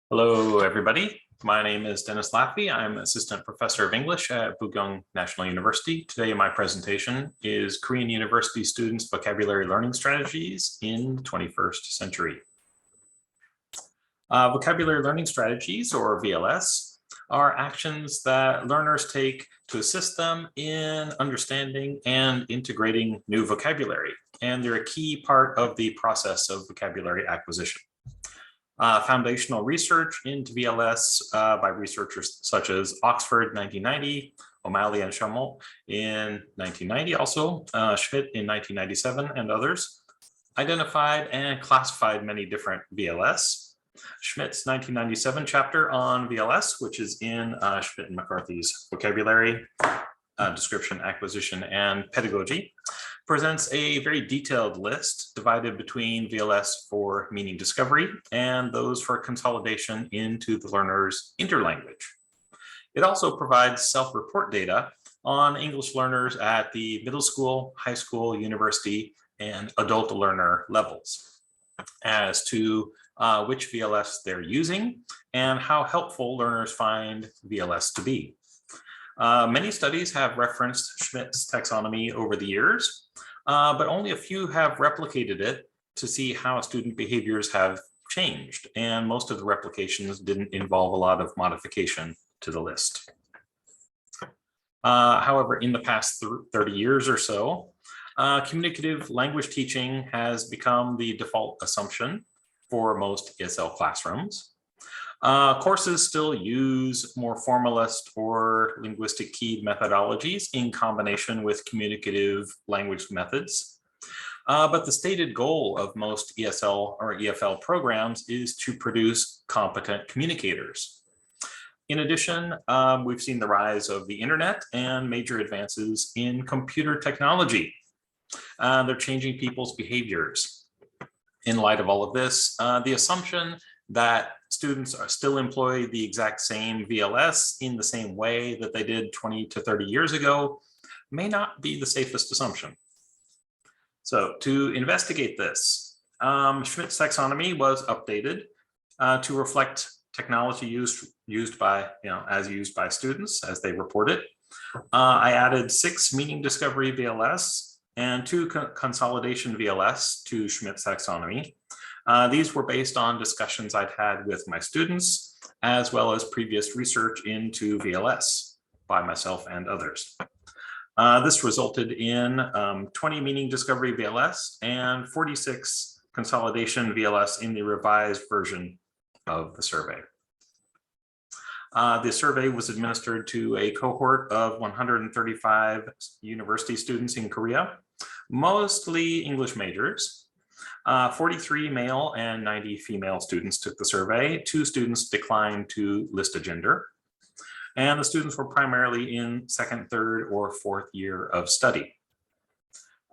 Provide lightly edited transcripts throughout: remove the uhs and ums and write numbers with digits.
Hello, everybody. My name is Dennis Laffey. I'm Assistant Professor of English at Bugyeong National University. Today, my presentation is Korean University Students' Vocabulary Learning Strategies in the 21st Century. Vocabulary Learning Strategies, or VLS, are actions that learners take to assist them in understanding and integrating new vocabulary, and they're a key part of the process of vocabulary acquisition. Foundational research into VLS by researchers such as Oxford 1990, O'Malley and Chaumont in 1990 also, Schmidt in 1997 and others, identified and classified many different VLS. Schmidt's 1997 chapter on VLS, which is in Schmidt and McCarthy's Vocabulary, Description, Acquisition, and Pedagogy, presents a very detailed list divided between VLS for meaning discovery and those for consolidation into the learner's interlanguage. It also provides self-report data on English learners at the middle school, high school, university, and adult learner levels as to which VLS they're using and how helpful learners find VLS to be. Many studies have referenced Schmidt's taxonomy over the years, but only a few have replicated it to see how student behaviors have changed, and most of the replications didn't involve a lot of modification to the list. However, in the past 30 years or so, communicative language teaching has become the default assumption for most ESL classrooms. Courses still use more formalist or linguistic keyed methodologies in combination with communicative language methods. But the stated goal of most ESL or EFL programs is to produce competent communicators. In addition, we've seen the rise of the internet and major advances in computer technology. They're changing people's behaviors. In light of all of this, the assumption that students are still employ the exact same VLS in the same way that they did 20 to 30 years ago may not be the safest assumption. So to investigate this, Schmidt's taxonomy was updated to reflect technology used by students as they report it. I added 6 meaning discovery VLS and 2 consolidation VLS to Schmidt's taxonomy. These were based on discussions I'd had with my students, as well as previous research into VLS by myself and others. This resulted in 20 meaning discovery VLS and 46 consolidation VLS in the revised version of the survey. The survey was administered to a cohort of 135 university students in Korea, mostly English majors. 43 male and 90 female students took the survey. 2 students declined to list a gender. And the students were primarily in 2nd, 3rd, or 4th year of study.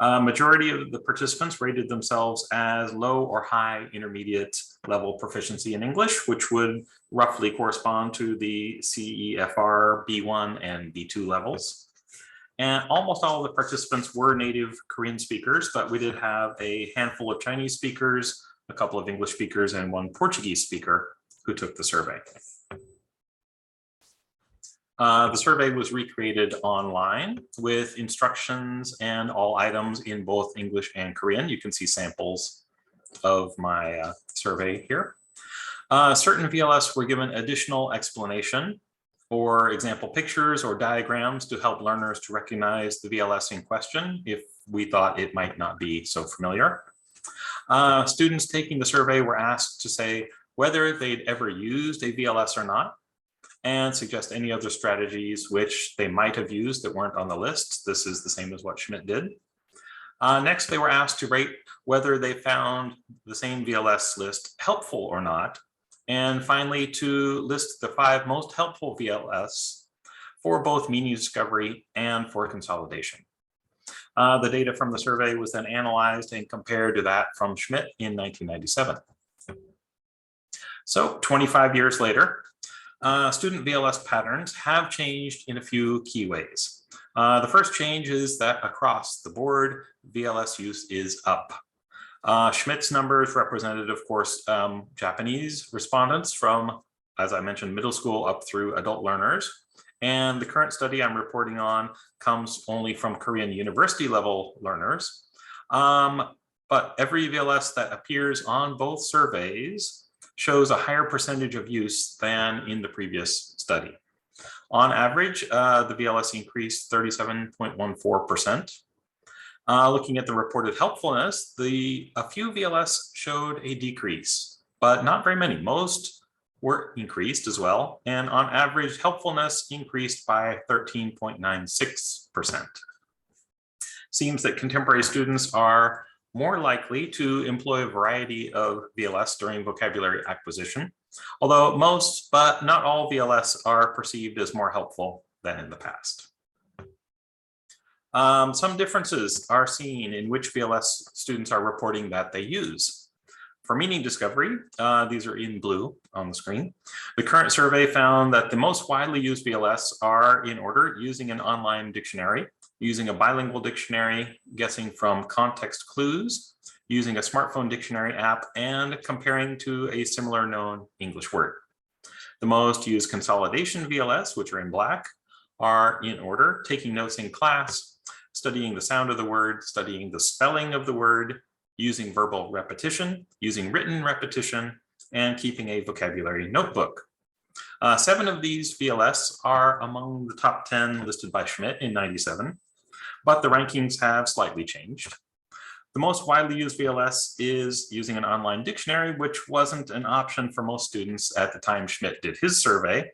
Majority of the participants rated themselves as low or high intermediate level proficiency in English, which would roughly correspond to the CEFR B1 and B2 levels. And almost all of the participants were native Korean speakers, but we did have a handful of Chinese speakers, a couple of English speakers, and 1 Portuguese speaker who took the survey. The survey was recreated online with instructions and all items in both English and Korean. You can see samples of my survey here. Certain VLS were given additional explanation or example pictures or diagrams to help learners to recognize the VLS in question if we thought it might not be so familiar. Students taking the survey were asked to say whether they'd ever used a VLS or not, and suggest any other strategies which they might have used that weren't on the list. This is the same as what Schmidt did. Next, they were asked to rate whether they found the same VLS list helpful or not. And finally, to list the 5 most helpful VLS for both meaning discovery and for consolidation. The data from the survey was then analyzed and compared to that from Schmidt in 1997. So 25 years later, student VLS patterns have changed in a few key ways. The first change is that across the board, VLS use is up. Schmidt's numbers represented, of course, Japanese respondents from, as I mentioned, middle school up through adult learners. And the current study I'm reporting on comes only from Korean university level learners. But every VLS that appears on both surveys shows a higher percentage of use than in the previous study. On average, the VLS increased 37.14%. Looking at the reported helpfulness, a few VLS showed a decrease, but not very many. Most were increased as well, and on average, helpfulness increased by 13.96%. Seems that contemporary students are more likely to employ a variety of VLS during vocabulary acquisition, although most, but not all VLS are perceived as more helpful than in the past. Some differences are seen in which VLS students are reporting that they use. For meaning discovery, these are in blue on the screen. The current survey found that the most widely used VLS are in order: using an online dictionary, using a bilingual dictionary, guessing from context clues, using a smartphone dictionary app, and comparing to a similar known English word. The most used consolidation VLS, which are in black, are in order: taking notes in class, studying the sound of the word, studying the spelling of the word, using verbal repetition, using written repetition, and keeping a vocabulary notebook. 7 of these VLS are among the top 10 listed by Schmidt in '97, but the rankings have slightly changed. The most widely used VLS is using an online dictionary, which wasn't an option for most students at the time Schmidt did his survey.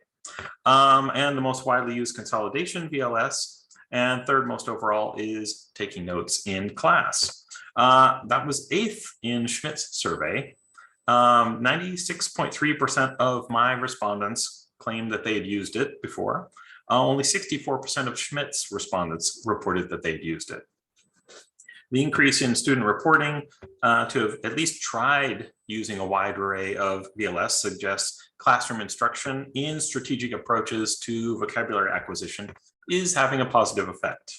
And the most widely used consolidation VLS, and third most overall, is taking notes in class. That was 8th in Schmidt's survey. 96.3% of my respondents claimed that they had used it before. Only 64% of Schmidt's respondents reported that they'd used it. The increase in student reporting to have at least tried using a wide array of VLS suggests classroom instruction in strategic approaches to vocabulary acquisition is having a positive effect.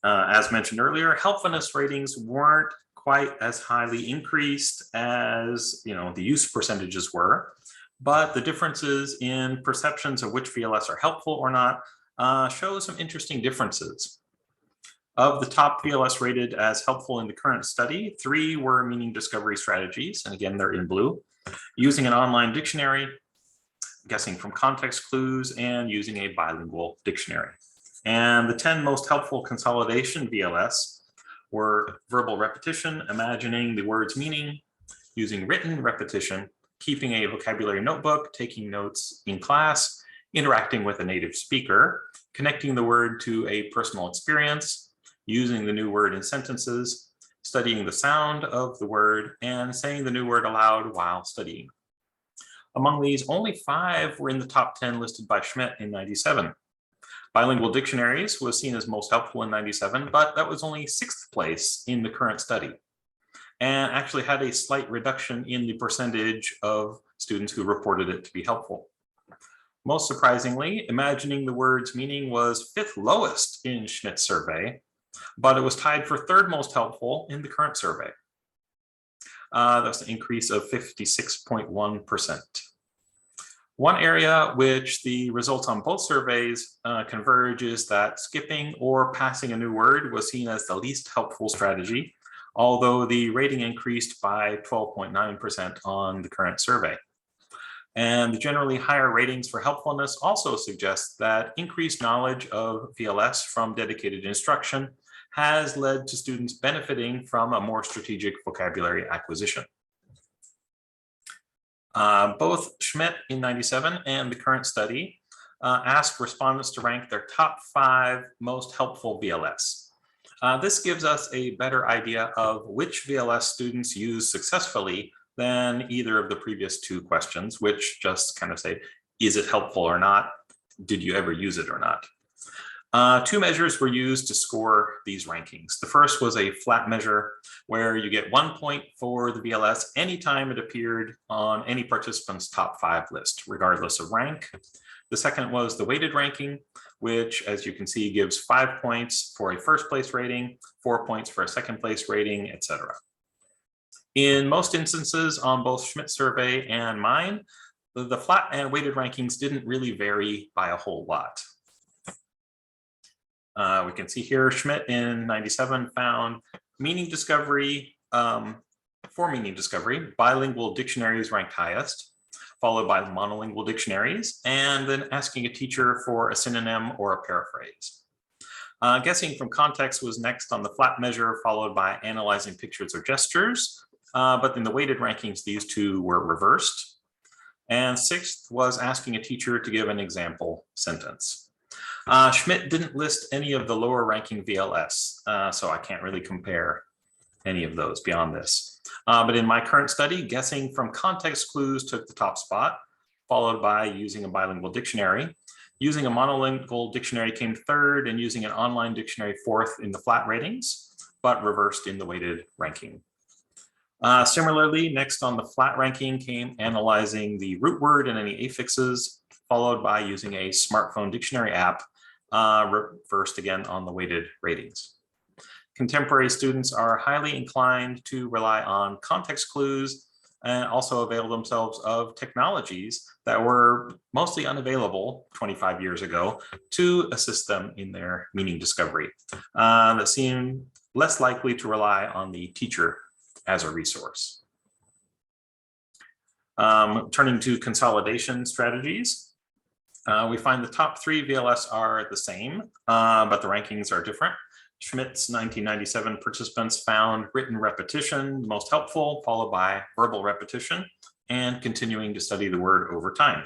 As mentioned earlier, helpfulness ratings weren't quite as highly increased as the use percentages were, but the differences in perceptions of which VLS are helpful or not show some interesting differences. Of the top VLS rated as helpful in the current study, 3 were meaning discovery strategies, and again, they're in blue: using an online dictionary, guessing from context clues, and using a bilingual dictionary. And the 10 most helpful consolidation VLS were verbal repetition, imagining the word's meaning, using written repetition, keeping a vocabulary notebook, taking notes in class, interacting with a native speaker, connecting the word to a personal experience, using the new word in sentences, studying the sound of the word, and saying the new word aloud while studying. Among these, only 5 were in the top 10 listed by Schmidt in '97. Bilingual dictionaries was seen as most helpful in '97, but that was only 6th place in the current study, and actually had a slight reduction in the percentage of students who reported it to be helpful. Most surprisingly, imagining the word's meaning was 5th lowest in Schmidt's survey, but it was tied for 3rd most helpful in the current survey. That's an increase of 56.1%. One area which the results on both surveys converge is that skipping or passing a new word was seen as the least helpful strategy, although the rating increased by 12.9% on the current survey. And the generally higher ratings for helpfulness also suggest that increased knowledge of VLS from dedicated instruction has led to students benefiting from a more strategic vocabulary acquisition. Both Schmidt in '97 and the current study asked respondents to rank their top 5 most helpful VLS. This gives us a better idea of which VLS students use successfully than either of the previous 2 questions, which just kind of say, is it helpful or not? Did you ever use it or not? Two measures were used to score these rankings. The first was a flat measure where you get 1 point for the VLS anytime it appeared on any participant's top 5 list, regardless of rank. The second was the weighted ranking, which, as you can see, gives 5 points for a first place rating, 4 points for a second place rating, etc. In most instances on both Schmidt's survey and mine, the flat and weighted rankings didn't really vary by a whole lot. We can see here Schmidt in 97 found meaning discovery, for meaning discovery, bilingual dictionaries ranked highest, followed by monolingual dictionaries, and then asking a teacher for a synonym or a paraphrase. Guessing from context was next on the flat measure, followed by analyzing pictures or gestures, but in the weighted rankings, these two were reversed. And sixth was asking a teacher to give an example sentence. Schmidt didn't list any of the lower ranking VLS, so I can't really compare any of those beyond this. But in my current study, guessing from context clues took the top spot, followed by using a bilingual dictionary. Using a monolingual dictionary came third, and using an online dictionary fourth in the flat ratings, but reversed in the weighted ranking. Similarly, next on the flat ranking came analyzing the root word and any affixes, followed by using a smartphone dictionary app, reversed again on the weighted ratings. Contemporary students are highly inclined to rely on context clues and also avail themselves of technologies that were mostly unavailable 25 years ago to assist them in their meaning discovery, that seem less likely to rely on the teacher as a resource. Turning to consolidation strategies. We find the top 3 VLS are the same, but the rankings are different. Schmidt's 1997 participants found written repetition the most helpful, followed by verbal repetition, and continuing to study the word over time.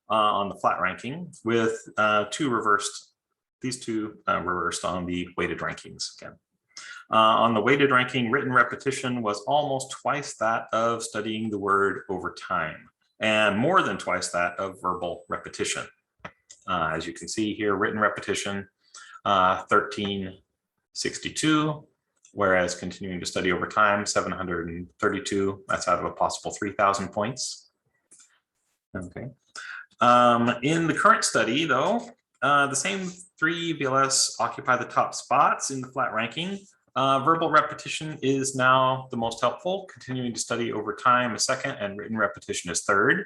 On the flat ranking, with these two reversed on the weighted rankings again. On the weighted ranking, written repetition was almost twice that of studying the word over time, and more than twice that of verbal repetition. As you can see here, written repetition, 1362, whereas continuing to study over time, 732. That's out of a possible 3,000 points. Okay. In the current study, though, the same 3 VLS occupy the top spots in the flat ranking. Verbal repetition is now the most helpful, continuing to study over time a second, and written repetition is third.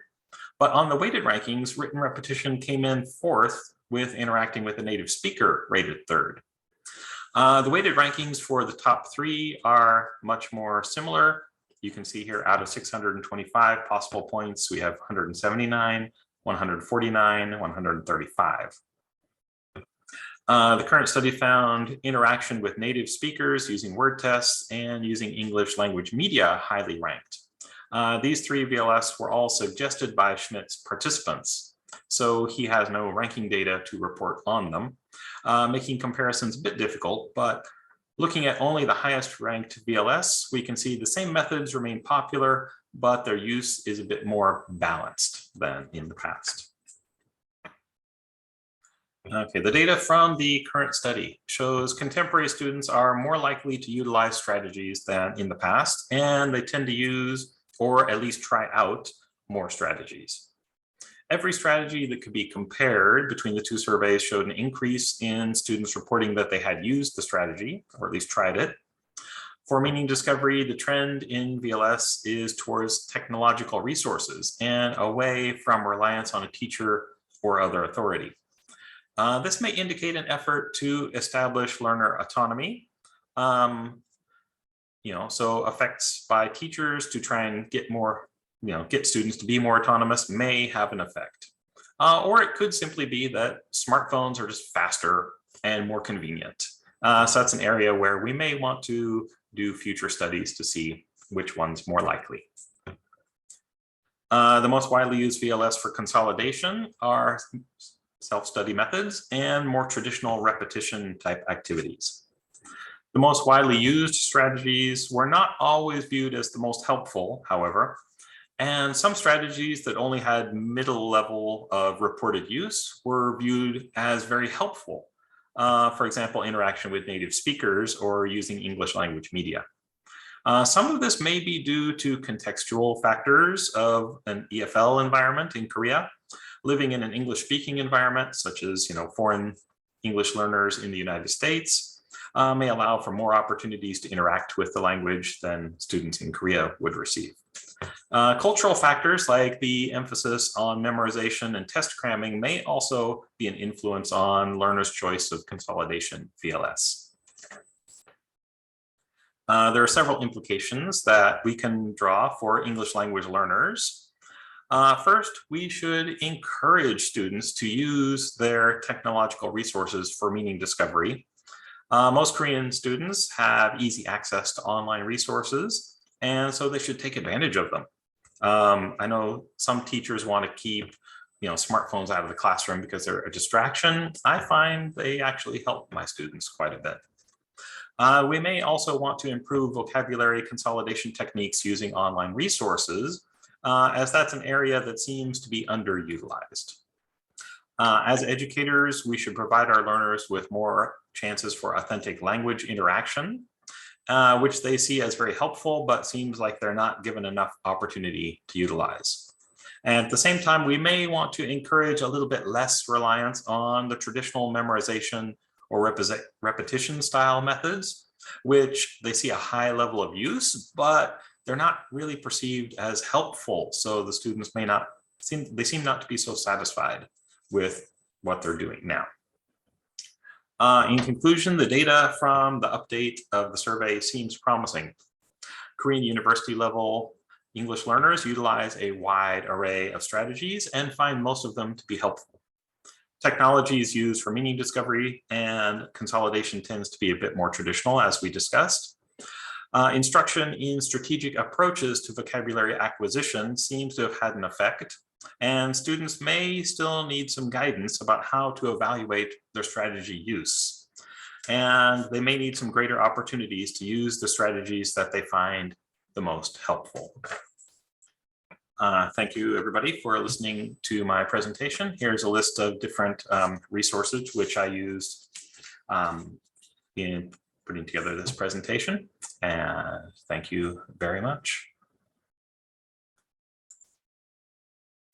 But on the weighted rankings, written repetition came in fourth, with interacting with a native speaker rated third. The weighted rankings for the top 3 are much more similar. You can see here out of 625 possible points, we have 179, 149, 135. The current study found interaction with native speakers using word tests and using English language media highly ranked. These 3 VLS were all suggested by Schmidt's participants, so he has no ranking data to report on them, making comparisons a bit difficult, but looking at only the highest ranked VLS, we can see the same methods remain popular, but their use is a bit more balanced than in the past. Okay, the data from the current study shows contemporary students are more likely to utilize strategies than in the past, and they tend to use or at least try out more strategies. Every strategy that could be compared between the 2 surveys showed an increase in students reporting that they had used the strategy, or at least tried it. For meaning discovery, the trend in VLS is towards technological resources and away from reliance on a teacher or other authority. This may indicate an effort to establish learner autonomy, so effects by teachers to try and get students to be more autonomous may have an effect. Or it could simply be that smartphones are just faster and more convenient. So that's an area where we may want to do future studies to see which one's more likely. The most widely used VLS for consolidation are self-study methods and more traditional repetition type activities. The most widely used strategies were not always viewed as the most helpful, however, And some strategies that only had middle level of reported use were viewed as very helpful. For example, interaction with native speakers or using English language media. Some of this may be due to contextual factors of an EFL environment in Korea. Living in an English-speaking environment, such as foreign English learners in the United States, may allow for more opportunities to interact with the language than students in Korea would receive. Cultural factors like the emphasis on memorization and test cramming may also be an influence on learners' choice of consolidation VLS. There are several implications that we can draw for English language learners. First, we should encourage students to use their technological resources for meaning discovery. Most Korean students have easy access to online resources, and so they should take advantage of them. I know some teachers want to keep smartphones out of the classroom because they're a distraction. I find they actually help my students quite a bit. We may also want to improve vocabulary consolidation techniques using online resources, as that's an area that seems to be underutilized. As educators, we should provide our learners with more chances for authentic language interaction, which they see as very helpful, but seems like they're not given enough opportunity to utilize. And at the same time, we may want to encourage a little bit less reliance on the traditional memorization or repetition style methods, which they see a high level of use, but they're not really perceived as helpful. So the students may not seem not to be so satisfied with what they're doing now. In conclusion, the data from the update of the survey seems promising. Korean university level English learners utilize a wide array of strategies and find most of them to be helpful. Technologies used for meaning discovery and consolidation tends to be a bit more traditional, as we discussed. Instruction in strategic approaches to vocabulary acquisition seems to have had an effect, and students may still need some guidance about how to evaluate their strategy use. And they may need some greater opportunities to use the strategies that they find the most helpful. Thank you, everybody, for listening to my presentation. Here's a list of different resources which I used in putting together this presentation. And thank you very much.